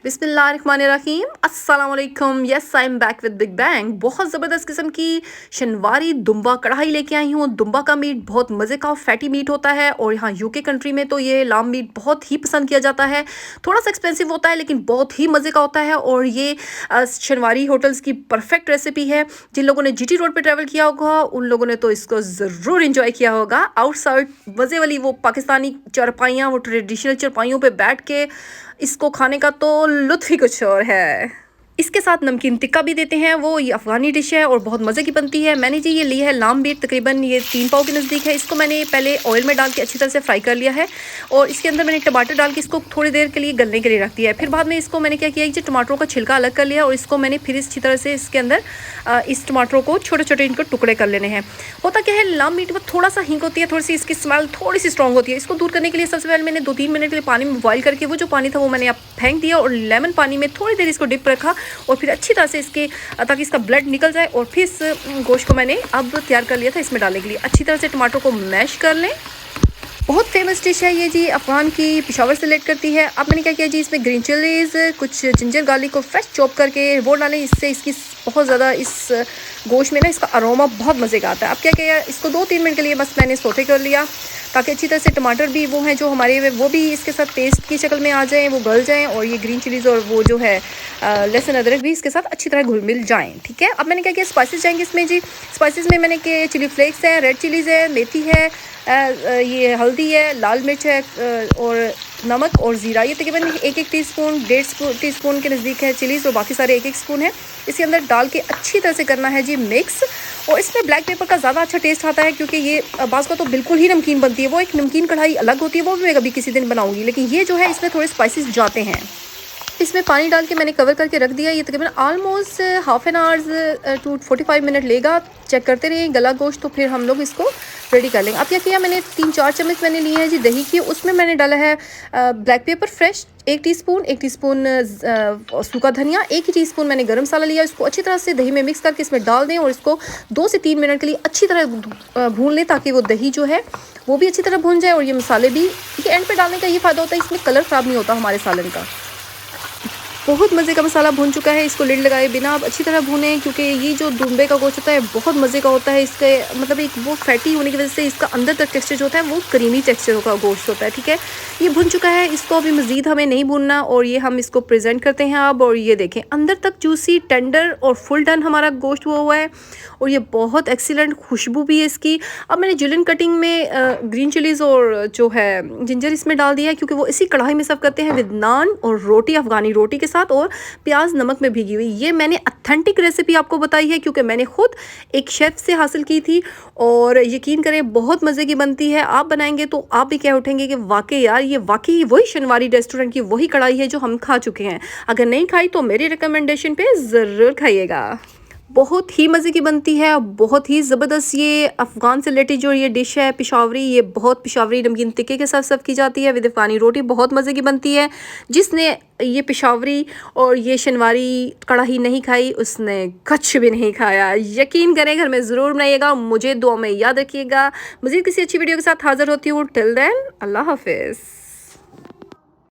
बिस्मिल्लाहिर्रहमानिर्रहीम, अस्सलाम वालेकुम। Yes, I am back with big bang. बहुत ज़बरदस्त किस्म की शिनवारी दुम्बा कढ़ाई लेके आई हूँ। दुम्बा का मीट बहुत मज़े का फैटी मीट होता है और यहाँ यूके कंट्री में तो ये लाम मीट बहुत ही पसंद किया जाता है। थोड़ा सा एक्सपेंसिव होता है लेकिन बहुत ही मज़े का होता है और ये शिनवारी होटल्स की परफेक्ट रेसिपी है। जिन लोगों ने जीटी रोड पर ट्रैवल किया होगा उन लोगों ने तो इसको ज़रूर इंजॉय किया होगा। आउटसाइड मज़े वाली वो पाकिस्तानी चारपाइयाँ, वो ट्रेडिशनल चारपाइयों पे बैठ के इसको खाने का तो लुत्फ़ ही कुछ और है। इसके साथ नमकीन टिक्का भी देते हैं, वो ये अफ़गानी डिश है और बहुत मज़े की बनती है। मैंने जी ये ली है लाम मीट, तकरीबन ये 3 पाव के नज़दीक है। इसको मैंने पहले ऑयल में डाल के अच्छी तरह से फ्राई कर लिया है और इसके अंदर मैंने टमाटर डाल के इसको थोड़ी देर के लिए गलने के लिए रख दिया है। फिर बाद में इसको मैंने क्या किया कि टमाटरों का छिलका अलग कर लिया और इसको मैंने फिर अच्छी तरह से इसके अंदर इस टमाटरों को छोटे छोटे इनको टुकड़े कर लेने हैं। होता क्या है, लाम मीट में थोड़ा सा हींग होती है, थोड़ी सी इसकी स्मेल थोड़ी सी स्ट्रॉन्ग होती है। इसको दूर करने के लिए सबसे पहले मैंने 2-3 मिनट के लिए पानी में बॉयल करके वो जो पानी था वो मैंने अब फेंक दिया और लेमन पानी में थोड़ी देर इसको डिप रखा और फिर अच्छी तरह से इसके ताकि इसका ब्लड निकल जाए। और फिर इस गोश्त को मैंने अब तैयार कर लिया था इसमें डालने के लिए। अच्छी तरह से टमाटर को मैश कर लें। बहुत फेमस डिश है ये जी, अफ़गान की, पेशावर से रिलेट करती है। अब मैंने क्या किया जी, इसमें ग्रीन चिलीज़, कुछ जिंजर गार्लिक को फ्रेश चॉप करके वो डालें। इससे इसकी बहुत ज़्यादा इस गोश्त में ना इसका अरोमा बहुत मज़े का आता है। अब क्या किया, इसको 2-3 मिनट के लिए बस मैंने सोटे कर लिया ताकि अच्छी तरह से टमाटर भी वो हैं जो हमारे वो भी इसके साथ पेस्ट की शक्ल में आ जाएँ, वो गल जाएँ और ये ग्रीन चिलीज़ और वो जो है लहसुन अदरक भी इसके साथ अच्छी तरह घुल मिल जाएँ। ठीक है, अब मैंने क्या किया, स्पाइसेस जाएंगे इसमें जी। स्पाइसेस में मैंने के चिली फ्लेक्स है, रेड चिलीज़ है, मेथी है, ये हल्दी है, लाल मिर्च है और नमक और ज़ीरा। ये तकरीबन 1-1 टीस्पून, 1.5 टीस्पून के नज़दीक है चिलीज़ और बाकी सारे 1-1 स्पून है। इसके अंदर डाल के अच्छी तरह से करना है जी मिक्स। और इसमें ब्लैक पेपर का ज़्यादा अच्छा टेस्ट आता है क्योंकि ये बाज़ का तो बिल्कुल ही नमकीन बनती है। वो एक नमकीन कढ़ाई अलग होती है, वो भी मैं कभी किसी दिन बनाऊँगी, लेकिन ये जो है इसमें थोड़े स्पाइसेस जाते हैं। इसमें पानी डाल के मैंने कवर करके रख दिया। ये तकरीबन almost half an hours to 45 minute लेगा। चेक करते रहिए गला गोश्त, तो फिर हम लोग इसको रेडी कर लेंगे। अब क्या किया, मैंने 3-4 चम्मच मैंने लिए हैं जी दही की। उसमें मैंने डाला है ब्लैक पेपर फ्रेश 1 टीस्पून सूखा धनिया, 1 ही टीस्पून मैंने गरम मसाला लिया। इसको अच्छी तरह से दही में मिक्स करके इसमें डाल दें और इसको 2 से 3 मिनट के लिए अच्छी तरह भून लें ताकि वो दही जो है वो भी अच्छी तरह भून जाए और ये मसाले भी। ये एंड पे डालने का ये फ़ायदा होता है, इसमें कलर ख़राब नहीं होता हमारे सालन का। बहुत मज़े का मसाला भून चुका है। इसको लिड लगाए बिना आप अच्छी तरह भूनें क्योंकि ये जो दुम्बे का गोश्त होता है बहुत मज़े का होता है। इसके मतलब एक वो फैटी होने की वजह से इसका अंदर तक टेक्सचर जो होता है वो क्रीमी टेक्सचर का गोश्त होता है। ठीक है, ये भुन चुका है, इसको अभी मज़ीद हमें नहीं भूनना और ये हम इसको प्रेजेंट करते हैं अब। और ये देखें अंदर तक जूसी, टेंडर और फुल डन हमारा गोश्त हुआ है और ये बहुत एक्सीलेंट खुशबू भी है इसकी। अब मैंने जुलियन कटिंग में ग्रीन चिलीज़ और जो है जिंजर इसमें डाल दिया है क्योंकि वो इसी कढ़ाई में सर्व करते हैं विद नान और रोटी, अफ़गानी रोटी के साथ, और प्याज नमक में भीगी हुई। ये मैंने अथेंटिक रेसिपी आपको बताई है क्योंकि मैंने खुद एक शेफ़ से हासिल की थी और यकीन करें बहुत मज़े की बनती है। आप बनाएंगे तो आप भी कह उठेंगे कि वाकई यार ये वाकई वही शिनवारी रेस्टोरेंट की वही कढ़ाई है जो हम खा चुके हैं। अगर नहीं खाई तो मेरी रिकमेंडेशन पे ज़रूर खाइएगा। बहुत ही मज़े की बनती है, बहुत ही ज़बरदस्त। ये अफ़गान से रिलेटेड जो ये डिश है पेशावरी, ये बहुत पेशावरी नमकीन टिक्के के साथ सर्व की जाती है विद अफ़गानी रोटी। बहुत मज़े की बनती है। जिसने ये पेशावरी और ये शिनवारी कढ़ाई नहीं खाई उसने कुछ भी नहीं खाया। यकीन करें, घर में ज़रूर बनाइएगा। मुझे दुआ में याद रखिएगा। मज़ीद किसी अच्छी वीडियो के साथ हाज़िर होती हूँ। टिल देन अल्लाह हाफ़िज़।